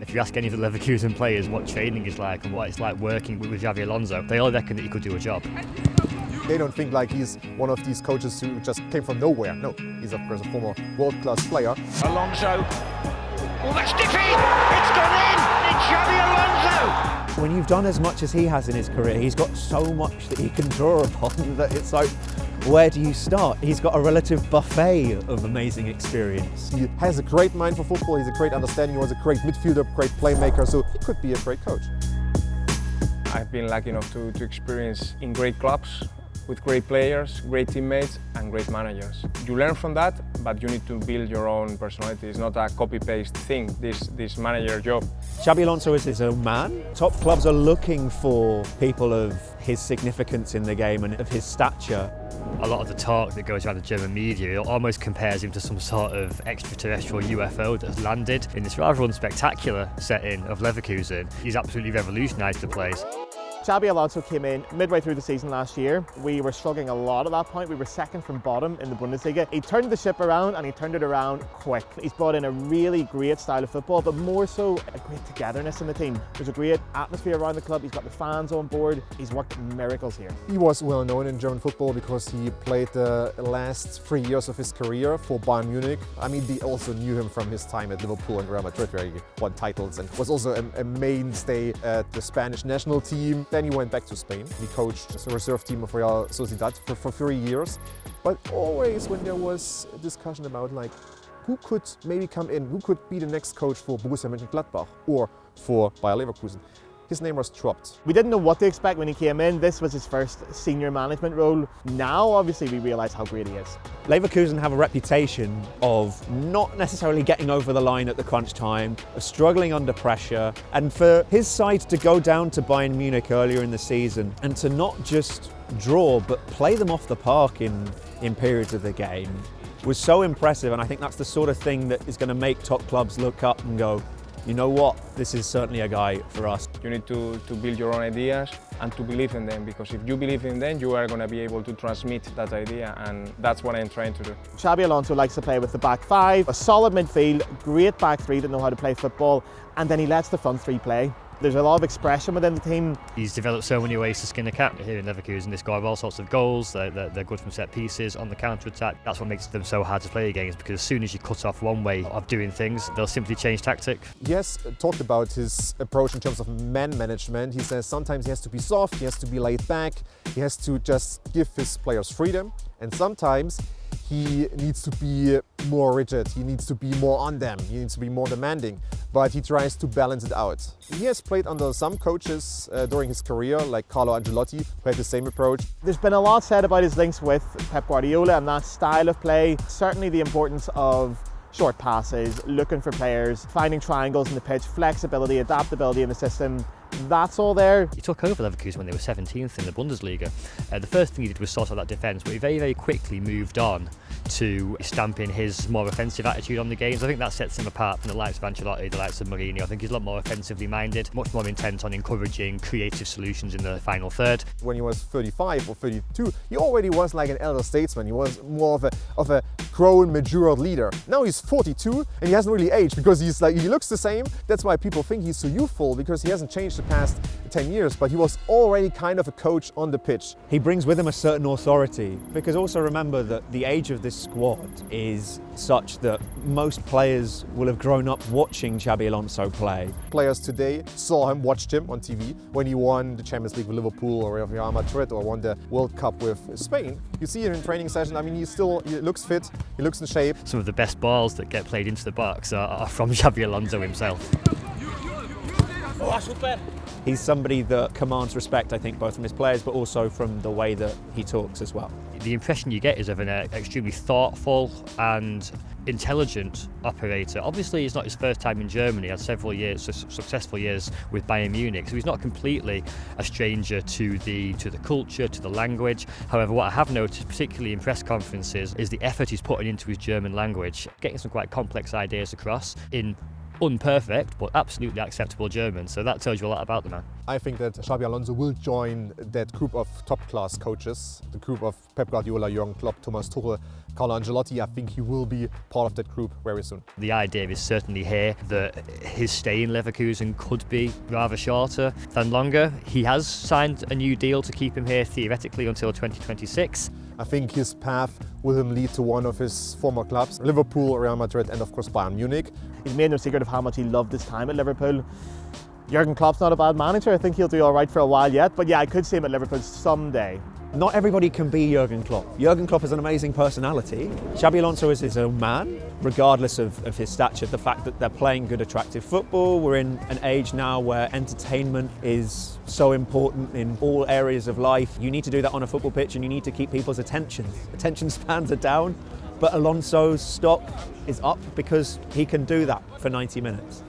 If you ask any of the Leverkusen players what training is like and what it's like working with Xabi Alonso, they all reckon that he could do a job. They don't think like he's one of these coaches who just came from nowhere. No, he's of course a former world-class player. Alonso. Oh, that's stiffy! It's gone in! It's Xabi Alonso! When you've done as much as he has in his career, he's got so much that he can draw upon that it's like, where do you start? He's got a relative buffet of amazing experience. He has a great mind for football, he's a great understanding, he was a great midfielder, great playmaker, so he could be a great coach. I've been lucky enough to experience in great clubs, with great players, great teammates and great managers. You learn from that, but you need to build your own personality. It's not a copy-paste thing, this manager job. Xabi Alonso is his own man. Top clubs are looking for people of his significance in the game and of his stature. A lot of the talk that goes around the German media almost compares him to some sort of extraterrestrial UFO that's landed in this rather unspectacular setting of Leverkusen. He's absolutely revolutionised the place. Xabi Alonso came in midway through the season last year. We were struggling a lot at that point. We were second from bottom in the Bundesliga. He turned the ship around and he turned it around quick. He's brought in a really great style of football, but more so a great togetherness in the team. There's a great atmosphere around the club. He's got the fans on board. He's worked miracles here. He was well known in German football because he played the last 3 years of his career for Bayern Munich. I mean, they also knew him from his time at Liverpool and Real Madrid, where he won titles and was also a mainstay at the Spanish national team. Then he went back to Spain. He coached the reserve team of Real Sociedad for 3 years. But always when there was a discussion about like who could maybe come in, who could be the next coach for Borussia Mönchengladbach or for Bayer Leverkusen, his name was dropped. We didn't know what to expect when he came in. This was his first senior management role. Now, obviously, we realise how great he is. Leverkusen have a reputation of not necessarily getting over the line at the crunch time, of struggling under pressure, and for his side to go down to Bayern Munich earlier in the season and to not just draw but play them off the park in periods of the game was so impressive, and I think that's the sort of thing that is going to make top clubs look up and go, you know what, this is certainly a guy for us. You need to build your own ideas and to believe in them, because if you believe in them, you are going to be able to transmit that idea, and that's what I'm trying to do. Xabi Alonso likes to play with the back five, a solid midfield, great back three that know how to play football, and then he lets the front three play. There's a lot of expression within the team. He's developed so many ways to skin a cat here in Leverkusen. They score all sorts of goals, they're good from set pieces, on the counter-attack. That's what makes them so hard to play against, because as soon as you cut off one way of doing things, they'll simply change tactic. He has talked about his approach in terms of man management. He says sometimes he has to be soft, he has to be laid back, he has to just give his players freedom, and sometimes he needs to be more rigid, he needs to be more on them, he needs to be more demanding, but he tries to balance it out. He has played under some coaches during his career, like Carlo Ancelotti, who had the same approach. There's been a lot said about his links with Pep Guardiola and that style of play. Certainly the importance of short passes, looking for players, finding triangles in the pitch, flexibility, adaptability in the system. That's all there. He took over Leverkusen when they were 17th in the Bundesliga. The first thing he did was sort out that defence, but he very, very quickly moved on to stamping his more offensive attitude on the games. I think that sets him apart from the likes of Ancelotti, the likes of Mourinho. I think he's a lot more offensively minded, much more intent on encouraging creative solutions in the final third. When he was 35 or 32, he already was like an elder statesman. He was more of a grown, mature leader. Now he's 42 and he hasn't really aged because he looks the same. That's why people think he's so youthful, because he hasn't changed the past 10 years, but he was already kind of a coach on the pitch. He brings with him a certain authority, because also remember that the age of this squad is such that most players will have grown up watching Xabi Alonso play. Players today saw him, watched him on TV when he won the Champions League with Liverpool or Real Madrid, or won the World Cup with Spain. You see him in training session, I mean, he looks fit, he looks in shape. Some of the best balls that get played into the box are from Xabi Alonso himself. He's somebody that commands respect, I think, both from his players, but also from the way that he talks as well. The impression you get is of an extremely thoughtful and intelligent operator. Obviously, it's not his first time in Germany. He had several years, successful years with Bayern Munich, so he's not completely a stranger to the culture, to the language. However, what I have noticed, particularly in press conferences, is the effort he's putting into his German language, getting some quite complex ideas across in unperfect, but absolutely acceptable German. So that tells you a lot about the man. I think that Xabi Alonso will join that group of top-class coaches, the group of Pep Guardiola, Jurgen Klopp, Thomas Tuchel, Carlo Ancelotti. I think he will be part of that group very soon. The idea is certainly here that his stay in Leverkusen could be rather shorter than longer. He has signed a new deal to keep him here theoretically until 2026. I think his path will him lead to one of his former clubs, Liverpool, Real Madrid and of course Bayern Munich. He's made no secret of how much he loved his time at Liverpool. Jurgen Klopp's not a bad manager. I think he'll do all right for a while yet. But yeah, I could see him at Liverpool someday. Not everybody can be Jurgen Klopp. Jurgen Klopp is an amazing personality. Xabi Alonso is his own man, regardless of his stature. The fact that they're playing good, attractive football. We're in an age now where entertainment is so important in all areas of life. You need to do that on a football pitch and you need to keep people's attention. Attention spans are down, but Alonso's stock is up because he can do that for 90 minutes.